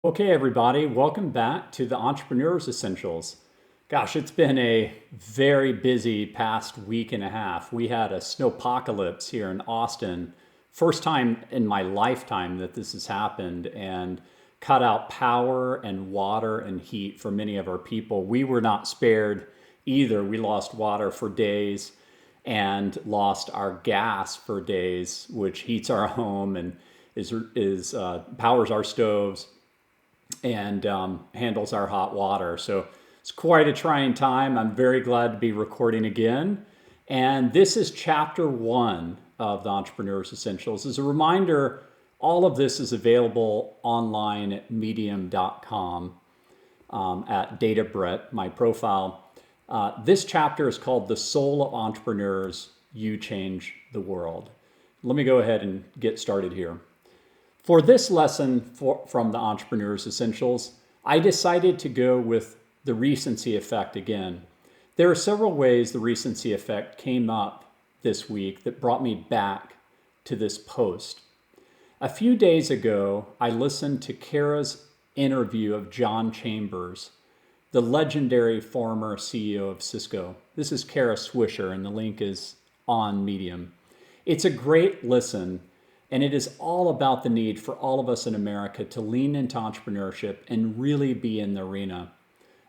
Okay, everybody, welcome back to the Entrepreneur's Essentials. Gosh, it's been a very busy past week and a half. We had a snowpocalypse here in Austin. First time in my lifetime that this has happened, and cut out power and water and heat for many of our people. We were not spared either. We lost water for days and lost our gas for days, which heats our home and powers our stoves and handles our hot water. So it's quite a trying time. I'm very glad to be recording again. And this is chapter one of the Entrepreneur's Essentials. As a reminder, all of this is available online at medium.com at Databrett, my profile. This chapter is called The Soul of Entrepreneurs, You Change the World. Let me go ahead and get started here. For this lesson from the Entrepreneur's Essentials, I decided to go with the recency effect again. There are several ways the recency effect came up this week that brought me back to this post. A few days ago, I listened to Kara's interview of John Chambers, the legendary former CEO of Cisco. This is Kara Swisher, and the link is on Medium. It's a great listen. And it is all about the need for all of us in America to lean into entrepreneurship and really be in the arena.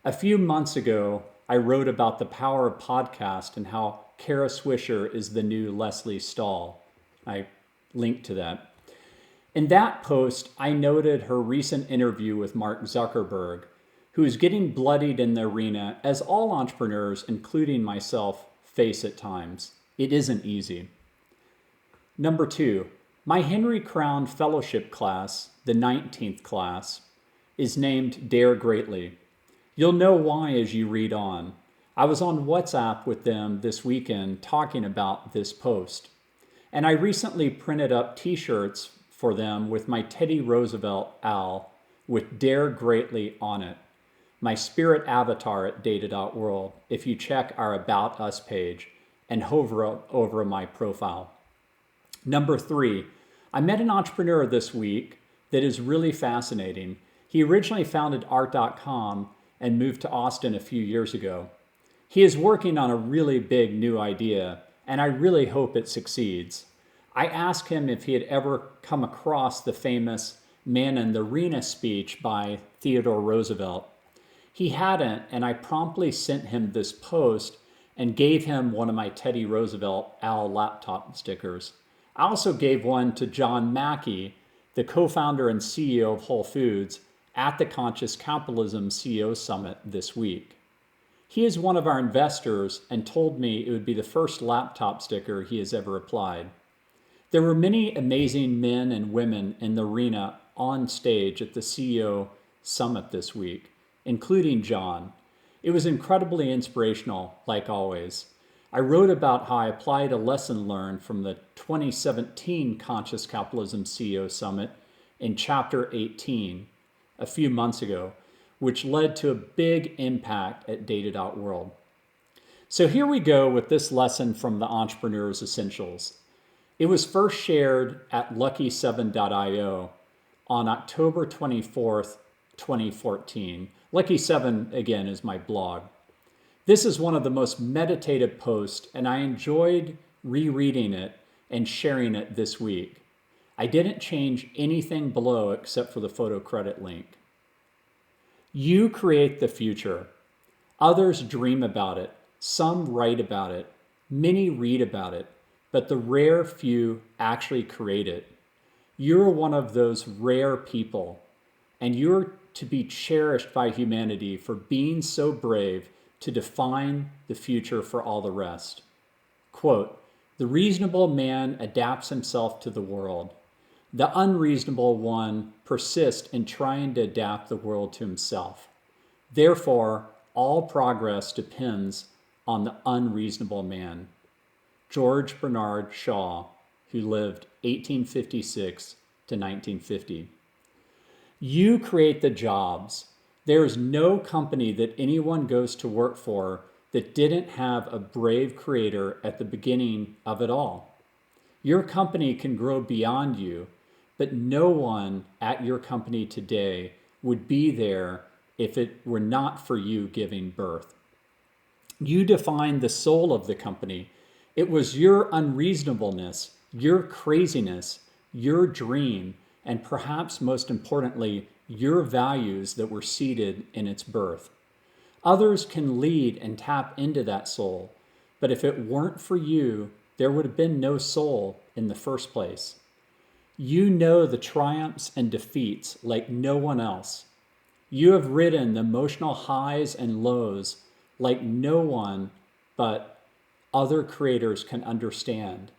A few months ago, I wrote about the power of podcast and how Kara Swisher is the new Leslie Stahl. I linked to that. In that post, I noted her recent interview with Mark Zuckerberg, who is getting bloodied in the arena, as all entrepreneurs, including myself, face at times. It isn't easy. Number two, my Henry Crown Fellowship class, the 19th class, is named Dare Greatly. You'll know why as you read on. I was on WhatsApp with them this weekend talking about this post. And I recently printed up t-shirts for them with my Teddy Roosevelt owl with Dare Greatly on it. My spirit avatar at data.world if you check our About Us page and hover over my profile. Number three, I met an entrepreneur this week that is really fascinating. He originally founded art.com and moved to Austin a few years ago. He is working on a really big new idea, and I really hope it succeeds. I asked him if he had ever come across the famous Man in the Arena speech by Theodore Roosevelt. He hadn't, and I promptly sent him this post and gave him one of my Teddy Roosevelt owl laptop stickers. I also gave one to John Mackey, the co-founder and CEO of Whole Foods, at the Conscious Capitalism CEO Summit this week. He is one of our investors and told me it would be the first laptop sticker he has ever applied. There were many amazing men and women in the arena on stage at the CEO Summit this week, including John. It was incredibly inspirational, like always. I wrote about how I applied a lesson learned from the 2017 Conscious Capitalism CEO Summit in Chapter 18 a few months ago, which led to a big impact at Data.world. So here we go with this lesson from the Entrepreneur's Essentials. It was first shared at lucky7.io on October 24th, 2014. Lucky7, again, is my blog. This is one of the most meditative posts, and I enjoyed rereading it and sharing it this week. I didn't change anything below except for the photo credit link. You create the future. Others dream about it. Some write about it. Many read about it, but the rare few actually create it. You're one of those rare people, and you're to be cherished by humanity for being so brave to define the future for all the rest. Quote, "The reasonable man adapts himself to the world. The unreasonable one persists in trying to adapt the world to himself. Therefore, all progress depends on the unreasonable man." George Bernard Shaw, who lived 1856 to 1950. You create the jobs. There is no company that anyone goes to work for that didn't have a brave creator at the beginning of it all. Your company can grow beyond you, but no one at your company today would be there if it were not for you giving birth. You defined the soul of the company. It was your unreasonableness, your craziness, your dream, and perhaps most importantly, your values that were seated in its birth. Others can lead and tap into that soul, but if it weren't for you, there would have been no soul in the first place. You know the triumphs and defeats like no one else. You have ridden the emotional highs and lows like no one but other creators can understand.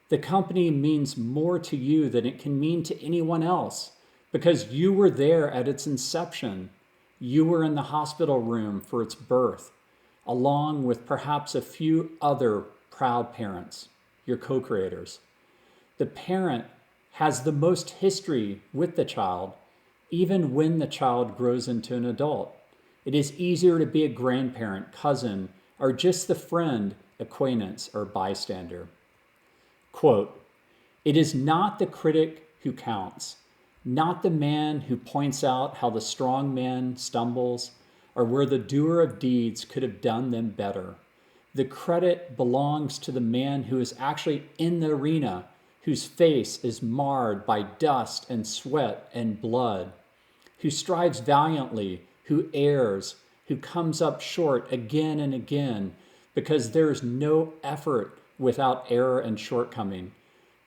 The company means more to you than it can mean to anyone else because you were there at its inception. You were in the hospital room for its birth, along with perhaps a few other proud parents, your co-creators. The parent has the most history with the child, even when the child grows into an adult. It is easier to be a grandparent, cousin, or just the friend, acquaintance, or bystander. Quote, "It is not the critic who counts, not the man who points out how the strong man stumbles or where the doer of deeds could have done them better. The credit belongs to the man who is actually in the arena, whose face is marred by dust and sweat and blood, who strives valiantly, who errs, who comes up short again and again, because there is no effort without error and shortcoming,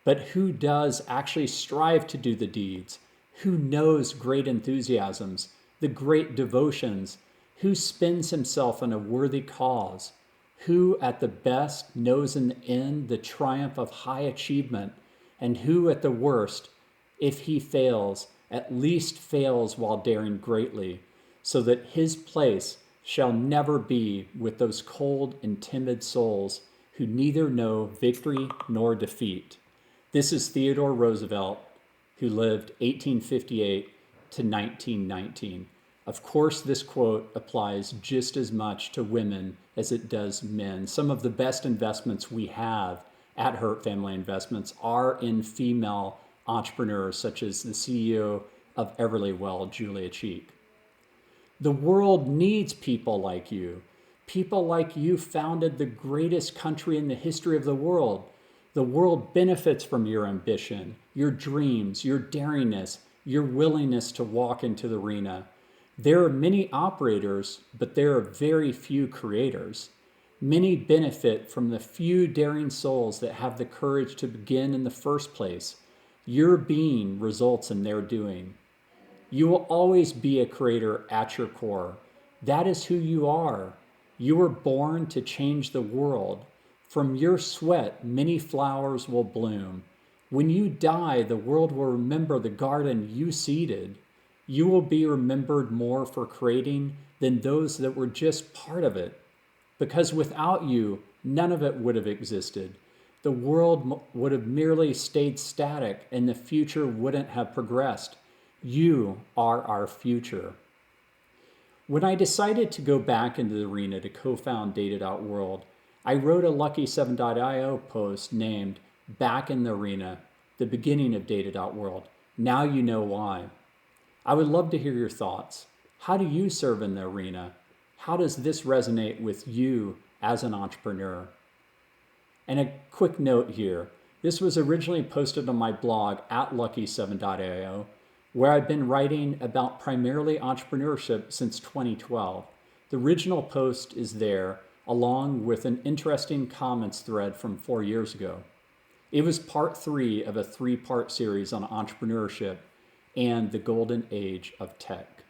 but who does actually strive to do the deeds, who knows great enthusiasms, the great devotions, who spends himself in a worthy cause, who at the best knows in the end the triumph of high achievement, and who at the worst, if he fails, at least fails while daring greatly, so that his place shall never be with those cold and timid souls who neither know victory nor defeat." This is Theodore Roosevelt, who lived 1858 to 1919. Of course, this quote applies just as much to women as it does men. Some of the best investments we have at Hurt Family Investments are in female entrepreneurs, such as the CEO of Everlywell, Julia Cheek. The world needs people like you. People like you founded the greatest country in the history of the world. The world benefits from your ambition, your dreams, your daringness, your willingness to walk into the arena. There are many operators, but there are very few creators. Many benefit from the few daring souls that have the courage to begin in the first place. Your being results in their doing. You will always be a creator at your core. That is who you are. You were born to change the world. From your sweat, many flowers will bloom. When you die, the world will remember the garden you seeded. You will be remembered more for creating than those that were just part of it. Because without you, none of it would have existed. The world would have merely stayed static and the future wouldn't have progressed. You are our future. When I decided to go back into the arena to co-found Data.World, I wrote a Lucky7.io post named "Back in the Arena, the beginning of Data.World. Now you know why." I would love to hear your thoughts. How do you serve in the arena? How does this resonate with you as an entrepreneur? And a quick note here. This was originally posted on my blog at Lucky7.io, where I've been writing about primarily entrepreneurship since 2012. The original post is there, along with an interesting comments thread from 4 years ago. It was part 3 of a 3-part series on entrepreneurship and the golden age of tech.